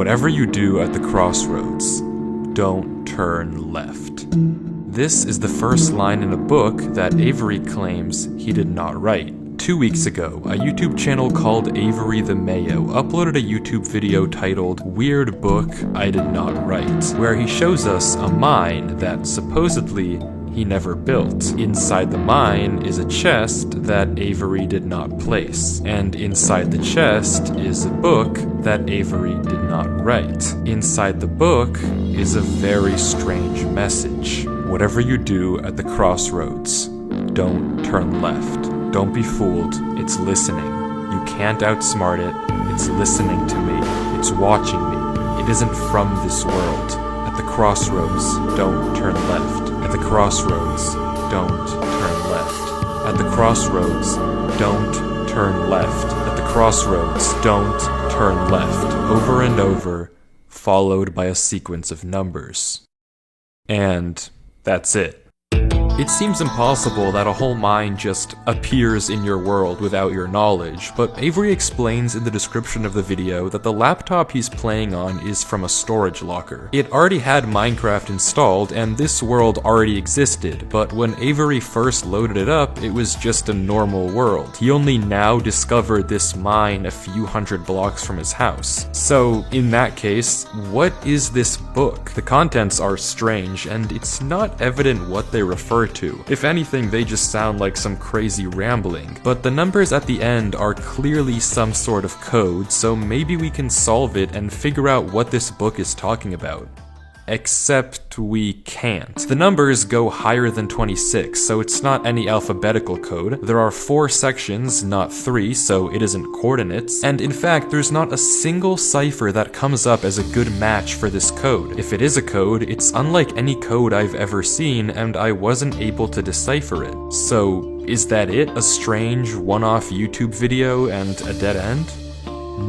Whatever you do at the crossroads, don't turn left. This is the first line in a book that Avery claims he did not write. 2 weeks ago, a YouTube channel called Avery the Mayo uploaded a YouTube video titled Weird Book I Did Not Write, where he shows us a mine that supposedly he never built. Inside the mine is a chest that Avery did not place, and inside the chest is a book that Avery did not write. Inside the book is a very strange message. Whatever you do at the crossroads, don't turn left. Don't be fooled, it's listening. You can't outsmart it, it's listening to me, it's watching me. It isn't from this world. At the crossroads, don't turn left. At the crossroads, don't turn left. At the crossroads, don't turn left. At the crossroads, don't turn left. Over and over, followed by a sequence of numbers. And that's it. It seems impossible that a whole mine just appears in your world without your knowledge, but Avery explains in the description of the video that the laptop he's playing on is from a storage locker. It already had Minecraft installed, and this world already existed, but when Avery first loaded it up, it was just a normal world. He only now discovered this mine a few hundred blocks from his house. So, in that case, what is this book? The contents are strange, and it's not evident what they refer to. If anything, they just sound like some crazy rambling. But the numbers at the end are clearly some sort of code, so maybe we can solve it and figure out what this book is talking about. Except we can't. The numbers go higher than 26, so it's not any alphabetical code. There are 4 sections, not 3, so it isn't coordinates. And in fact, there's not a single cipher that comes up as a good match for this code. If it is a code, it's unlike any code I've ever seen, and I wasn't able to decipher it. So, is that it? A strange, one-off YouTube video and a dead end?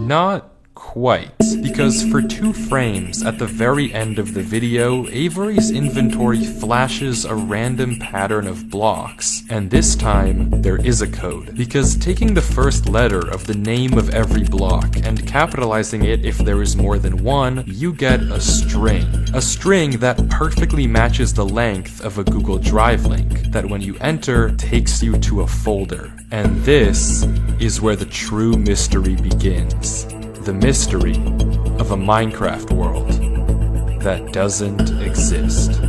Not quite, because for 2 frames at the very end of the video, Avery's inventory flashes a random pattern of blocks, and this time there is a code, because taking the first letter of the name of every block and capitalizing it if there is more than one, you get a string that perfectly matches the length of a Google Drive link, that when you enter takes you to a folder. And this is where the true mystery begins. The mystery of a Minecraft world that doesn't exist.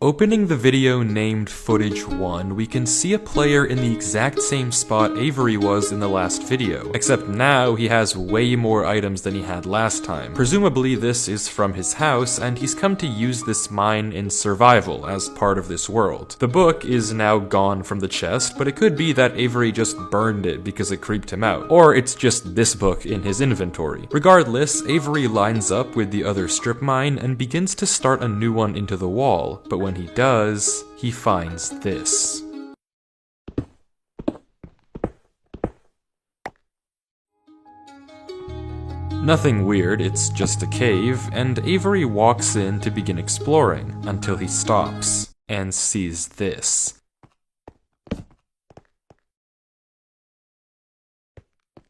Opening the video named Footage 1, we can see a player in the exact same spot Avery was in the last video, except now he has way more items than he had last time. Presumably this is from his house, and he's come to use this mine in survival as part of this world. The book is now gone from the chest, but it could be that Avery just burned it because it creeped him out, or it's just this book in his inventory. Regardless, Avery lines up with the other strip mine and begins to start a new one into the wall, but when he does, he finds this. Nothing weird, it's just a cave, and Avery walks in to begin exploring, until he stops and sees this.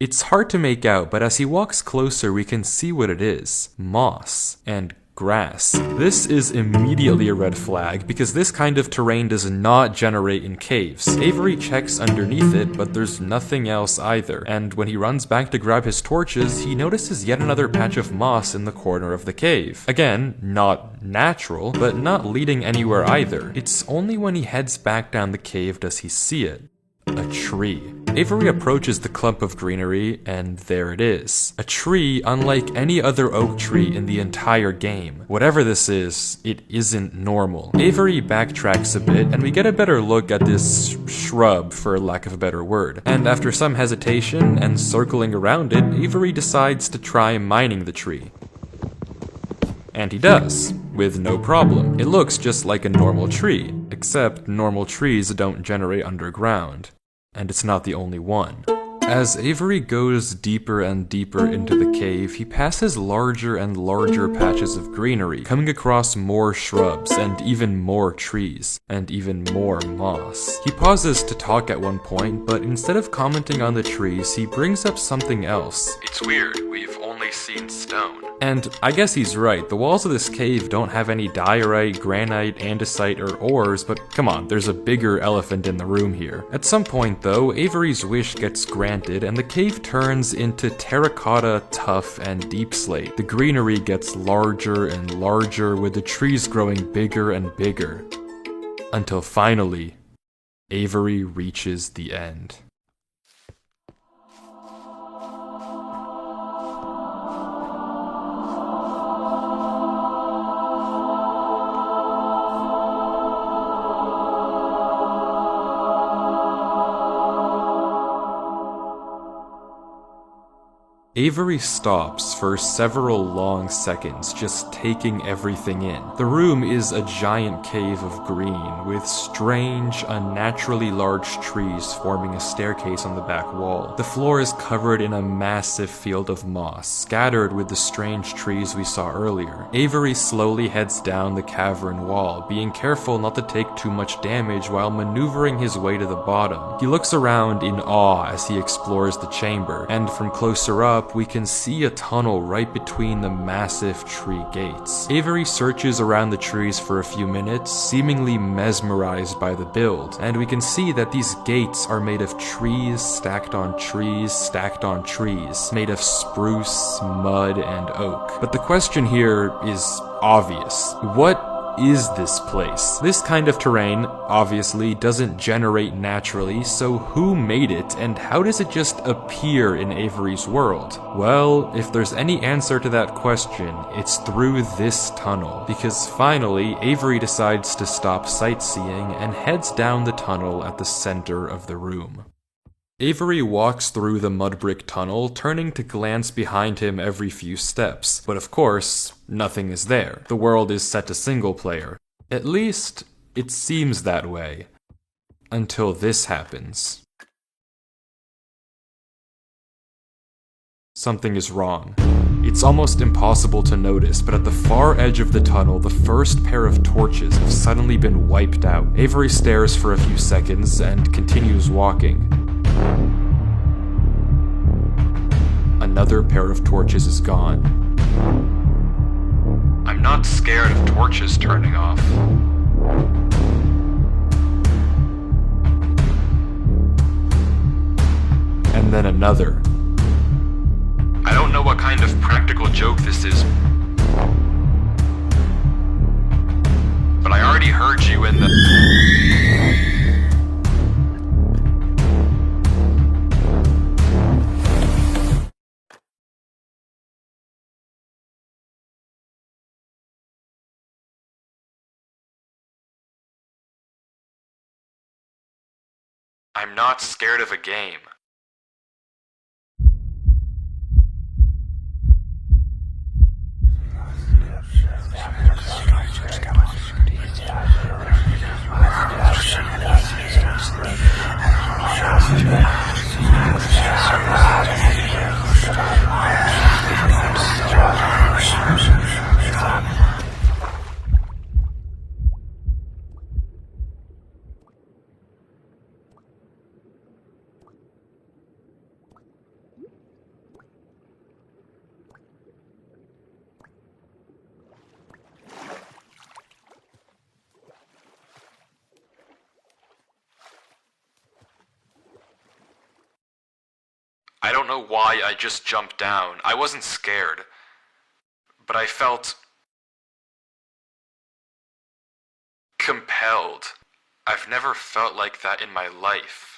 It's hard to make out, but as he walks closer we can see what it is. Moss and grass. This is immediately a red flag, because this kind of terrain does not generate in caves. Avery checks underneath it, but there's nothing else either, and when he runs back to grab his torches, he notices yet another patch of moss in the corner of the cave. Again, not natural, but not leading anywhere either. It's only when he heads back down the cave does he see it. A tree. Avery approaches the clump of greenery, and there it is. A tree unlike any other oak tree in the entire game. Whatever this is, it isn't normal. Avery backtracks a bit, and we get a better look at this shrub, for lack of a better word. And after some hesitation and circling around it, Avery decides to try mining the tree. And he does, with no problem. It looks just like a normal tree, except normal trees don't generate underground. And it's not the only one. As Avery goes deeper and deeper into the cave, he passes larger and larger patches of greenery, coming across more shrubs, and even more trees, and even more moss. He pauses to talk at one point, but instead of commenting on the trees, he brings up something else. It's weird, we've only seen stone. And I guess he's right, the walls of this cave don't have any diorite, granite, andesite, or ores, but come on, there's a bigger elephant in the room here. At some point though, Avery's wish gets granted, and the cave turns into terracotta, tuff, and deep slate. The greenery gets larger and larger, with the trees growing bigger and bigger. Until finally, Avery reaches the end. Avery stops for several long seconds, just taking everything in. The room is a giant cave of green, with strange, unnaturally large trees forming a staircase on the back wall. The floor is covered in a massive field of moss, scattered with the strange trees we saw earlier. Avery slowly heads down the cavern wall, being careful not to take too much damage while maneuvering his way to the bottom. He looks around in awe as he explores the chamber, and from closer up, we can see a tunnel right between the massive tree gates. Avery searches around the trees for a few minutes, seemingly mesmerized by the build, and we can see that these gates are made of trees stacked on trees stacked on trees, made of spruce, mud, and oak. But the question here is obvious. What is this place? This kind of terrain, obviously, doesn't generate naturally, so who made it, and how does it just appear in Avery's world? Well, if there's any answer to that question, it's through this tunnel, because finally, Avery decides to stop sightseeing and heads down the tunnel at the center of the room. Avery walks through the mud brick tunnel, turning to glance behind him every few steps, but of course, nothing is there. The world is set to single player. At least, it seems that way. Until this happens. Something is wrong. It's almost impossible to notice, but at the far edge of the tunnel, the first pair of torches have suddenly been wiped out. Avery stares for a few seconds and continues walking. Another pair of torches is gone. I'm not scared of torches turning off. And then another. I don't know what kind of practical joke this is, but I already heard you in the... I'm not scared of a game. I don't know why I just jumped down. I wasn't scared, but I felt compelled. I've never felt like that in my life.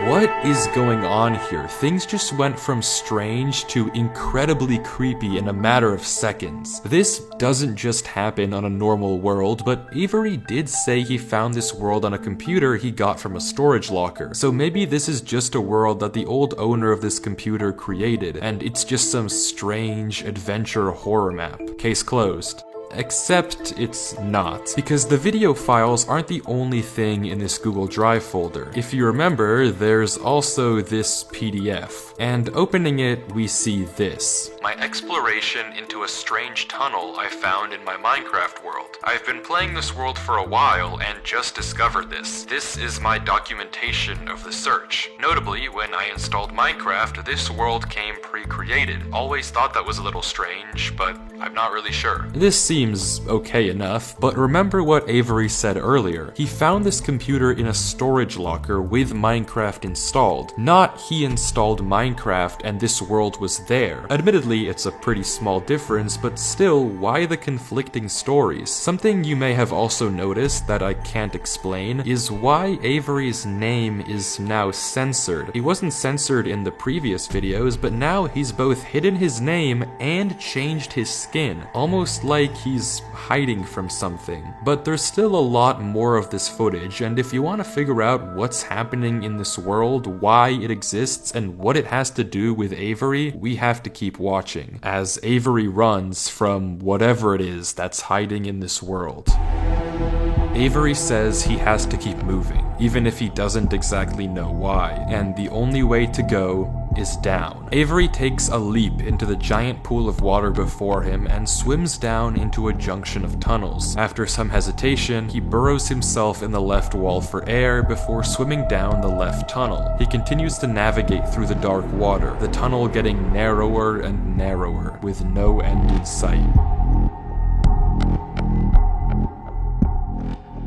What is going on here? Things just went from strange to incredibly creepy in a matter of seconds. This doesn't just happen on a normal world, but Avery did say he found this world on a computer he got from a storage locker. So maybe this is just a world that the old owner of this computer created, and it's just some strange adventure horror map. Case closed. Except it's not, because the video files aren't the only thing in this Google Drive folder. If you remember, there's also this PDF, and opening it, we see this. My exploration into a strange tunnel I found in my Minecraft world. I've been playing this world for a while and just discovered this. This is my documentation of the search. Notably, when I installed Minecraft, this world came pre-created. Always thought that was a little strange, but I'm not really sure. This seems okay enough, but remember what Avery said earlier. He found this computer in a storage locker with Minecraft installed. Not he installed Minecraft and this world was there. Admittedly, it's a pretty small difference, but still, why the conflicting stories? Something you may have also noticed that I can't explain is why Avery's name is now censored. He wasn't censored in the previous videos, but now he's both hidden his name and changed his skin, almost like he's hiding from something. But there's still a lot more of this footage, and if you want to figure out what's happening in this world, why it exists, and what it has to do with Avery, we have to keep watching, as Avery runs from whatever it is that's hiding in this world. Avery says he has to keep moving, even if he doesn't exactly know why, and the only way to go is down. Avery takes a leap into the giant pool of water before him and swims down into a junction of tunnels. After some hesitation, he burrows himself in the left wall for air before swimming down the left tunnel. He continues to navigate through the dark water, the tunnel getting narrower and narrower, with no end in sight.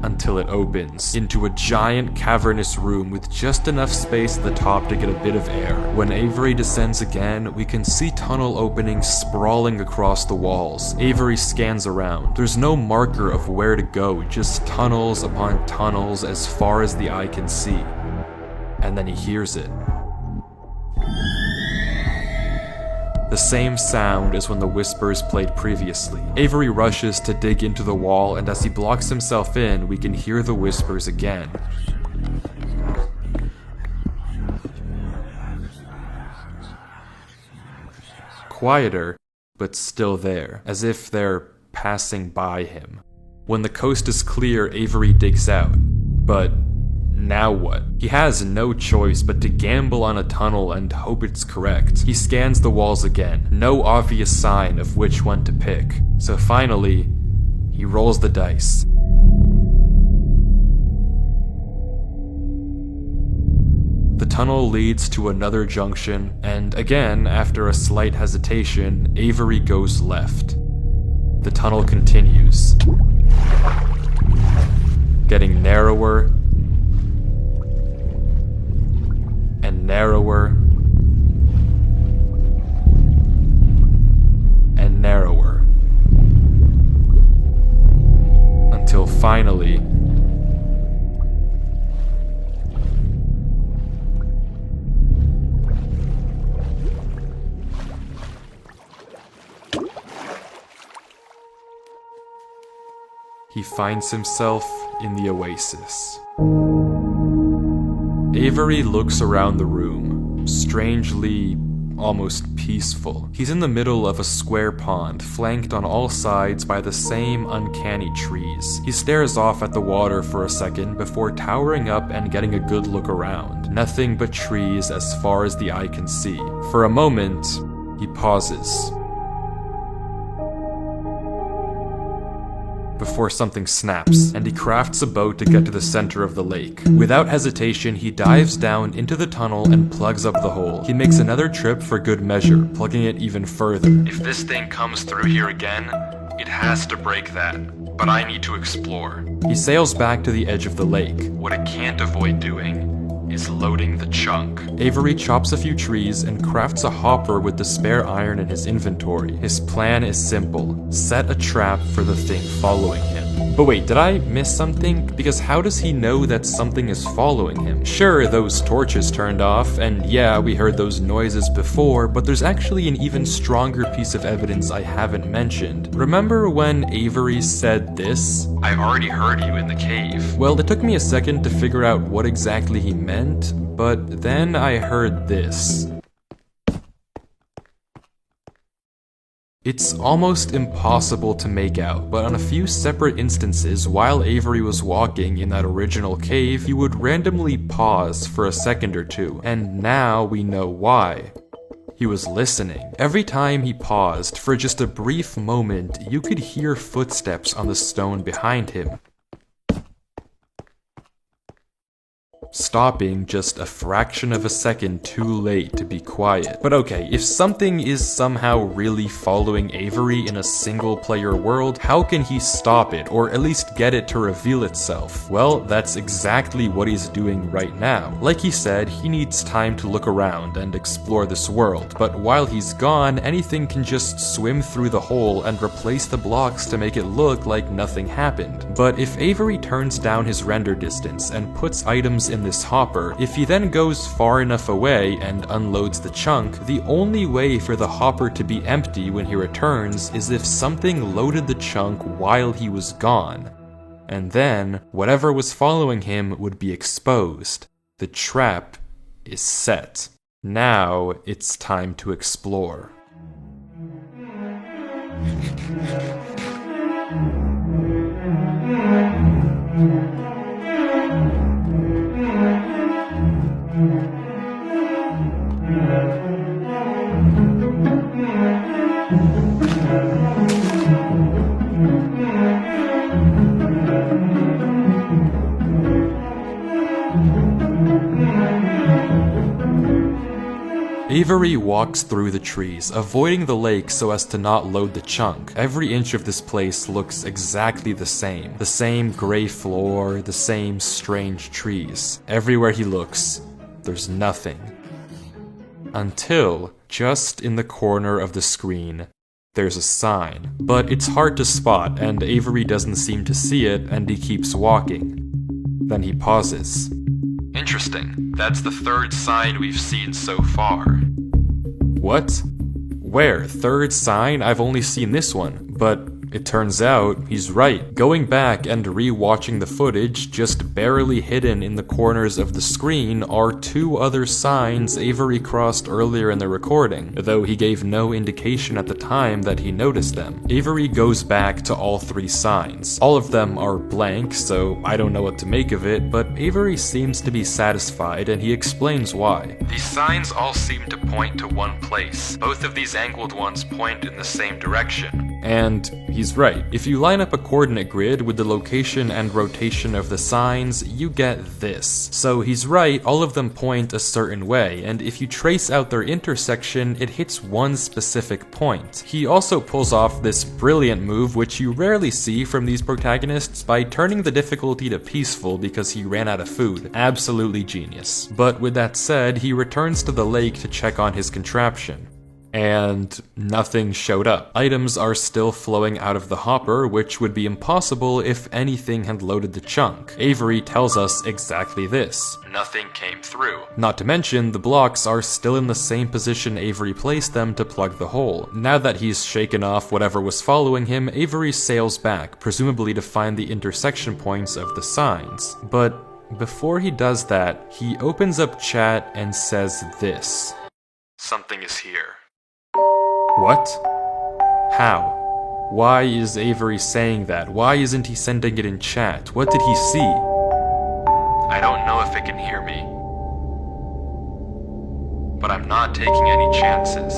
Until it opens into a giant cavernous room with just enough space at the top to get a bit of air. When Avery descends again, we can see tunnel openings sprawling across the walls. Avery scans around. There's no marker of where to go, just tunnels upon tunnels as far as the eye can see. And then he hears it. The same sound as when the whispers played previously. Avery rushes to dig into the wall, and as he blocks himself in, we can hear the whispers again. Quieter, but still there, as if they're passing by him. When the coast is clear, Avery digs out. But now what? He has no choice but to gamble on a tunnel and hope it's correct. He scans the walls again, no obvious sign of which one to pick. So finally, he rolls the dice. The tunnel leads to another junction, and again, after a slight hesitation, Avery goes left. The tunnel continues, getting narrower and narrower and narrower, until finally he finds himself in the oasis. Avery looks around the room, strangely, almost peaceful. He's in the middle of a square pond, flanked on all sides by the same uncanny trees. He stares off at the water for a second before towering up and getting a good look around. Nothing but trees as far as the eye can see. For a moment, he pauses, before something snaps, and he crafts a boat to get to the center of the lake. Without hesitation, he dives down into the tunnel and plugs up the hole. He makes another trip for good measure, plugging it even further. If this thing comes through here again, it has to break that, but I need to explore. He sails back to the edge of the lake. What it can't avoid doing is loading the chunk. Avery chops a few trees and crafts a hopper with the spare iron in his inventory. His plan is simple: set a trap for the thing following him. But wait, did I miss something? Because how does he know that something is following him? Sure, those torches turned off, and yeah, we heard those noises before, but there's actually an even stronger piece of evidence I haven't mentioned. Remember when Avery said this? I already heard you in the cave. Well, it took me a second to figure out what exactly he meant, but then I heard this. It's almost impossible to make out, but on a few separate instances, while Avery was walking in that original cave, he would randomly pause for a second or two, and now we know why. He was listening. Every time he paused, for just a brief moment, you could hear footsteps on the stone behind him, stopping just a fraction of a second too late to be quiet. But okay, if something is somehow really following Avery in a single-player world, how can he stop it, or at least get it to reveal itself? Well, that's exactly what he's doing right now. Like he said, he needs time to look around and explore this world, but while he's gone, anything can just swim through the hole and replace the blocks to make it look like nothing happened. But if Avery turns down his render distance and puts items in this hopper, if he then goes far enough away and unloads the chunk, the only way for the hopper to be empty when he returns is if something loaded the chunk while he was gone. And then, whatever was following him would be exposed. The trap is set. Now it's time to explore. Avery walks through the trees, avoiding the lake so as to not load the chunk. Every inch of this place looks exactly the same. The same gray floor, the same strange trees. Everywhere he looks, there's nothing. Until, just in the corner of the screen, there's a sign. But it's hard to spot, and Avery doesn't seem to see it, and he keeps walking. Then he pauses. Interesting. That's the third sign we've seen so far. What? Where? Third sign? I've only seen this one. But it turns out he's right. Going back and re-watching the footage, just barely hidden in the corners of the screen are two other signs Avery crossed earlier in the recording, though he gave no indication at the time that he noticed them. Avery goes back to all three signs. All of them are blank, so I don't know what to make of it, but Avery seems to be satisfied and he explains why. These signs all seem to point to one place. Both of these angled ones point in the same direction. And he's right. If you line up a coordinate grid with the location and rotation of the signs, you get this. So he's right, all of them point a certain way, and if you trace out their intersection, it hits one specific point. He also pulls off this brilliant move, which you rarely see from these protagonists, by turning the difficulty to peaceful because he ran out of food. Absolutely genius. But with that said, he returns to the lake to check on his contraption. And nothing showed up. Items are still flowing out of the hopper, which would be impossible if anything had loaded the chunk. Avery tells us exactly this. Nothing came through. Not to mention, the blocks are still in the same position Avery placed them to plug the hole. Now that he's shaken off whatever was following him, Avery sails back, presumably to find the intersection points of the signs. But before he does that, he opens up chat and says this. Something is here. What? How? Why is Avery saying that? Why isn't he sending it in chat? What did he see? I don't know if it can hear me, but I'm not taking any chances.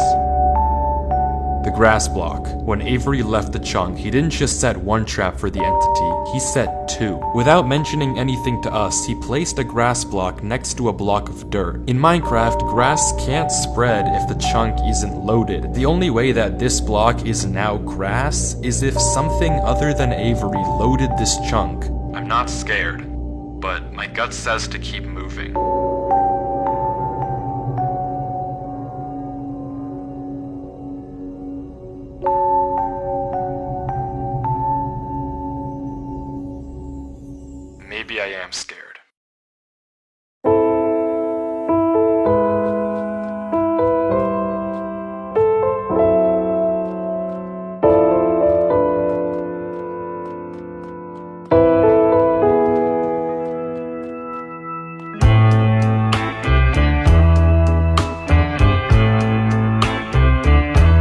The grass block. When Avery left the chunk, he didn't just set one trap for the entity, he set two. Without mentioning anything to us, he placed a grass block next to a block of dirt. In Minecraft, grass can't spread if the chunk isn't loaded. The only way that this block is now grass is if something other than Avery loaded this chunk. I'm not scared, but my gut says to keep moving. Maybe I am scared.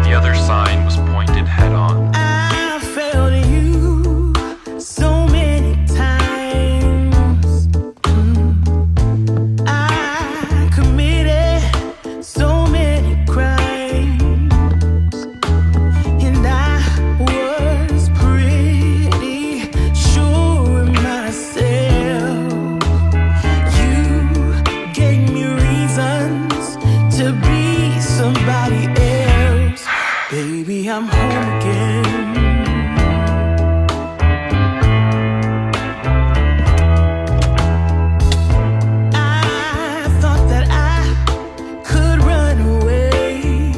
The other sign was pointed somebody else. Baby, I'm home again.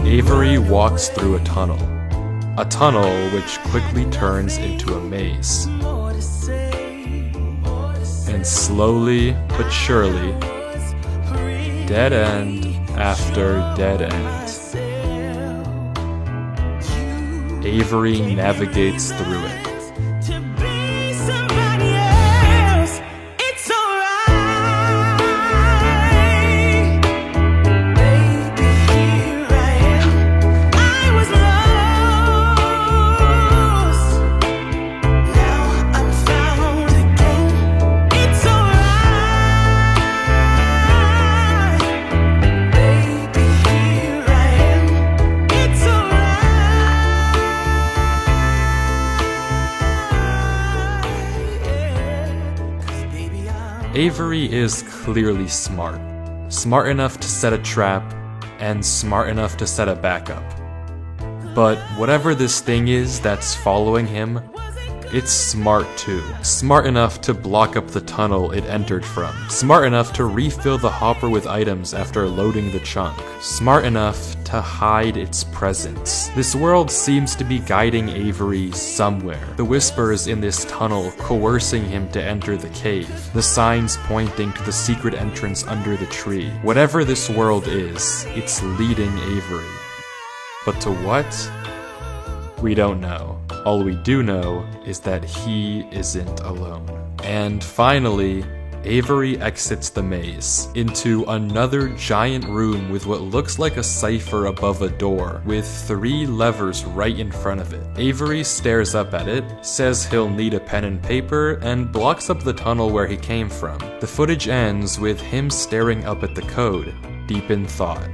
Avery walks through a tunnel which quickly turns into a maze. And slowly but surely, dead end after dead end, Avery navigates through it. Avery is clearly smart. Smart enough to set a trap, and smart enough to set a backup. But whatever this thing is that's following him, it's smart too. Smart enough to block up the tunnel it entered from. Smart enough to refill the hopper with items after loading the chunk. Smart enough to hide its presence. This world seems to be guiding Avery somewhere. The whispers in this tunnel coercing him to enter the cave. The signs pointing to the secret entrance under the tree. Whatever this world is, it's leading Avery. But to what? We don't know. All we do know is that he isn't alone. And finally, Avery exits the maze into another giant room with what looks like a cipher above a door, with 3 levers right in front of it. Avery stares up at it, says he'll need a pen and paper, and blocks up the tunnel where he came from. The footage ends with him staring up at the code, deep in thought.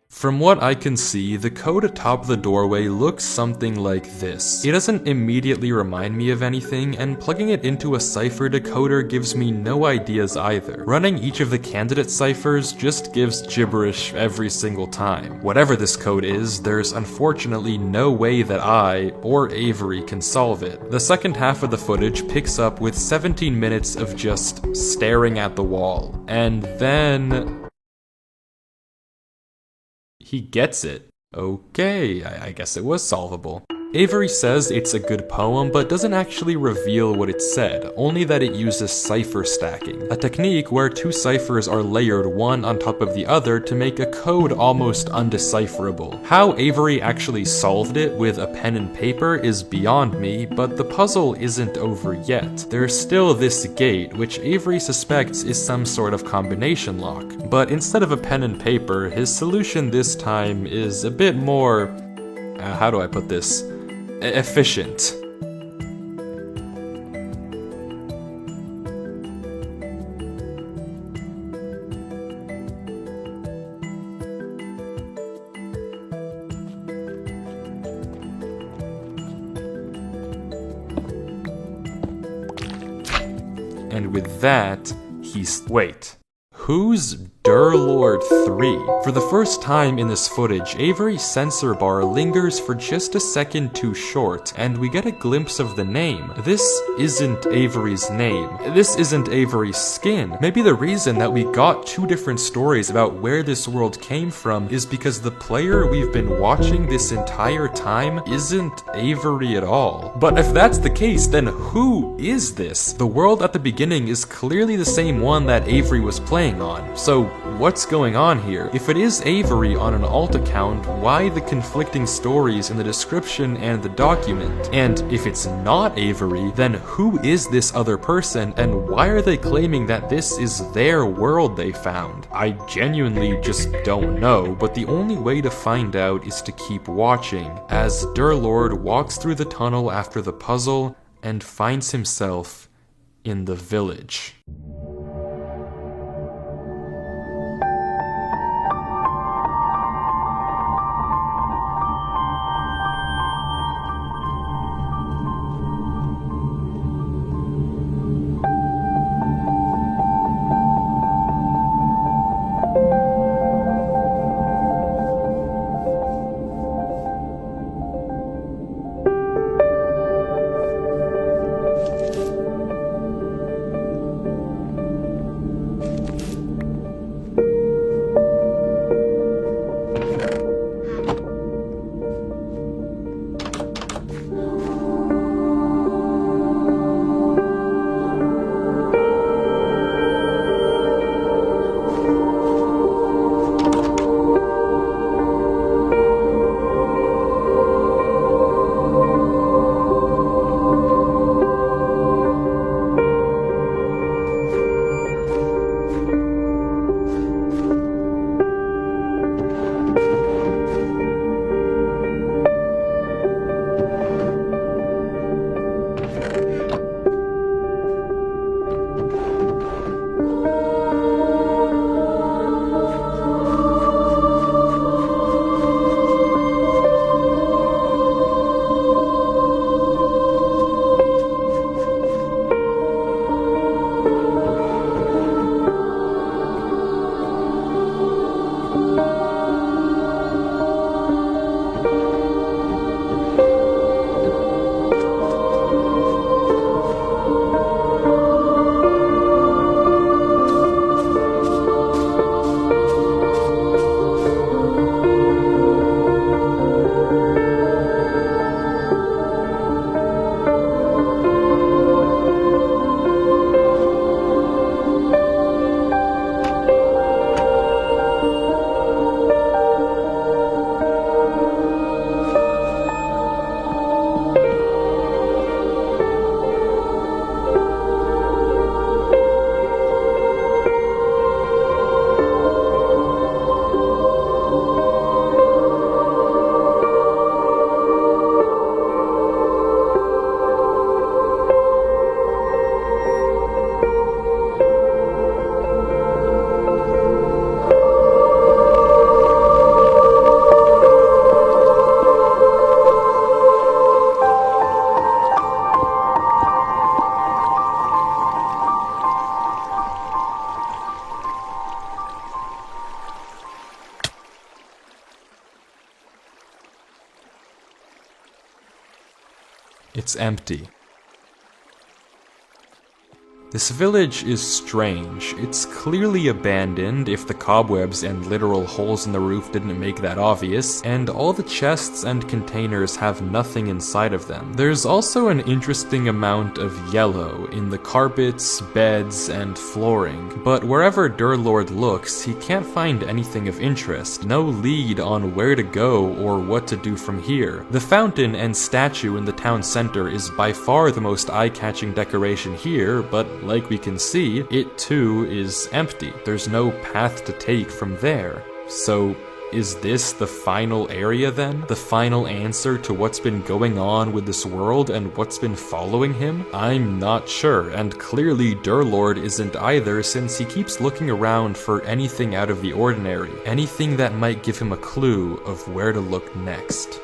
From what I can see, the code atop the doorway looks something like this. It doesn't immediately remind me of anything, and plugging it into a cipher decoder gives me no ideas either. Running each of the candidate ciphers just gives gibberish every single time. Whatever this code is, there's unfortunately no way that I, or Avery, can solve it. The second half of the footage picks up with 17 minutes of just staring at the wall. And then he gets it. Okay, I guess it was solvable. Avery says it's a good poem, but doesn't actually reveal what it said, only that it uses cipher stacking, a technique where 2 ciphers are layered one on top of the other to make a code almost undecipherable. How Avery actually solved it with a pen and paper is beyond me, but the puzzle isn't over yet. There's still this gate, which Avery suspects is some sort of combination lock, but instead of a pen and paper, his solution this time is a bit more, how do I put this? Efficient. And with that, wait. Who's Durlord 3? For the first time in this footage, Avery's sensor bar lingers for just a second too short, and we get a glimpse of the name. This isn't Avery's name. This isn't Avery's skin. Maybe the reason that we got 2 different stories about where this world came from is because the player we've been watching this entire time isn't Avery at all. But if that's the case, then who is this? The world at the beginning is clearly the same one that Avery was playing on. So what's going on here? If it is Avery on an alt account, why the conflicting stories in the description and the document? And if it's not Avery, then who is this other person, and why are they claiming that this is their world they found? I genuinely just don't know, but the only way to find out is to keep watching as Durlord walks through the tunnel after the puzzle and finds himself in the village. It's empty. This village is strange. It's clearly abandoned, if the cobwebs and literal holes in the roof didn't make that obvious, and all the chests and containers have nothing inside of them. There's also an interesting amount of yellow in the carpets, beds, and flooring, but wherever Durlord looks, he can't find anything of interest, no lead on where to go or what to do from here. The fountain and statue in the town center is by far the most eye-catching decoration here, but like we can see, it too is empty. There's no path to take from there. So, is this the final area then? The final answer to what's been going on with this world and what's been following him? I'm not sure, and clearly Durlord isn't either, since he keeps looking around for anything out of the ordinary, anything that might give him a clue of where to look next.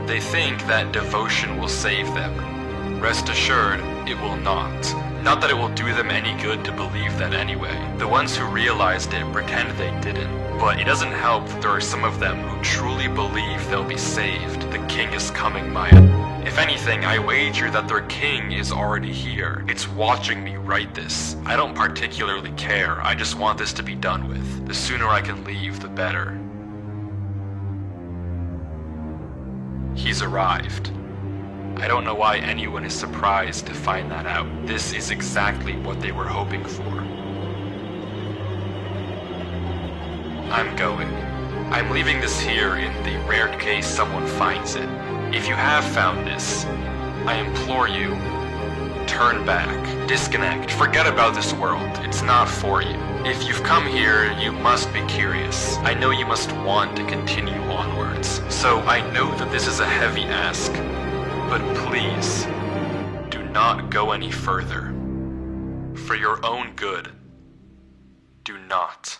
They think that devotion will save them. Rest assured, it will not. Not that it will do them any good to believe that anyway. The ones who realized it pretend they didn't. But it doesn't help that there are some of them who truly believe they'll be saved. The king is coming, Maya. If anything, I wager that their king is already here. It's watching me write this. I don't particularly care. I just want this to be done with. The sooner I can leave, the better. He's arrived. I don't know why anyone is surprised to find that out. This is exactly what they were hoping for. I'm going. I'm leaving this here in the rare case someone finds it. If you have found this, I implore you, turn back, disconnect, forget about this world. It's not for you. If you've come here, you must be curious. I know you must want to continue onwards. So I know that this is a heavy ask, but please, do not go any further. For your own good, do not.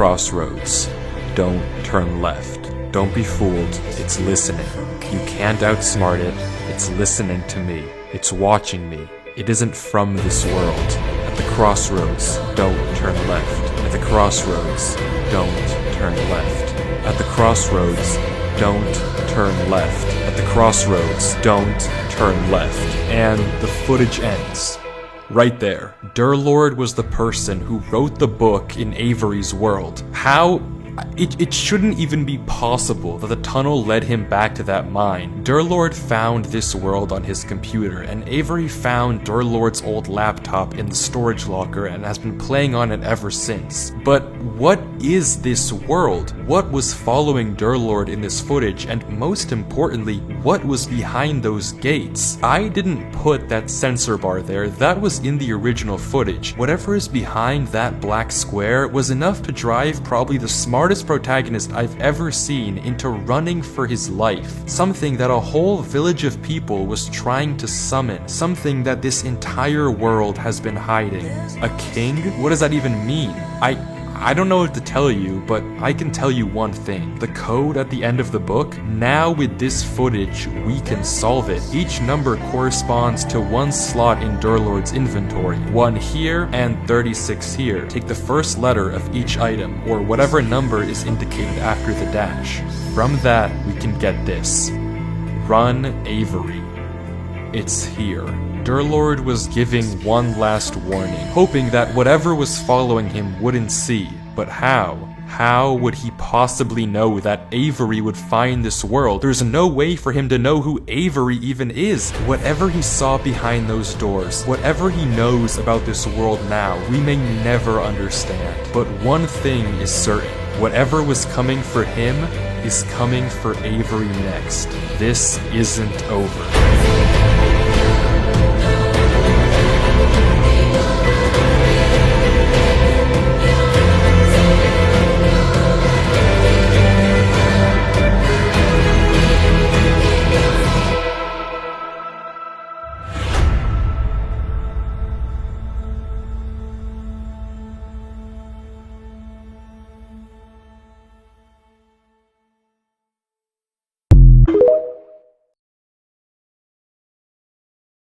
crossroads. Don't turn left. Don't be fooled. It's listening. You can't outsmart it. It's listening to me. It's watching me. It isn't from this world. At the crossroads, don't turn left. At the crossroads, don't turn left. At the crossroads, don't turn left. At the crossroads, don't turn left. And the footage ends. Right there. Durlord was the person who wrote the book in Avery's world. How? It shouldn't even be possible that the tunnel led him back to that mine. Durlord found this world on his computer, and Avery found Durlord's old laptop in the storage locker and has been playing on it ever since. But what is this world? What was following Durlord in this footage, and most importantly, what was behind those gates? I didn't put that sensor bar there, that was in the original footage. Whatever is behind that black square was enough to drive probably the smartest protagonist I've ever seen into running for his life. Something that a whole village of people was trying to summon. Something that this entire world has been hiding. A king? What does that even mean? I don't know what to tell you, but I can tell you one thing. The code at the end of the book, now with this footage, we can solve it. Each number corresponds to one slot in Durlord's inventory. 1 here and 36 here. Take the first letter of each item, or whatever number is indicated after the dash. From that, we can get this. Run Avery. It's here. Durlord was giving one last warning, hoping that whatever was following him wouldn't see. But how? How would he possibly know that Avery would find this world? There's no way for him to know who Avery even is. Whatever he saw behind those doors, whatever he knows about this world now, we may never understand. But one thing is certain. Whatever was coming for him is coming for Avery next. This isn't over.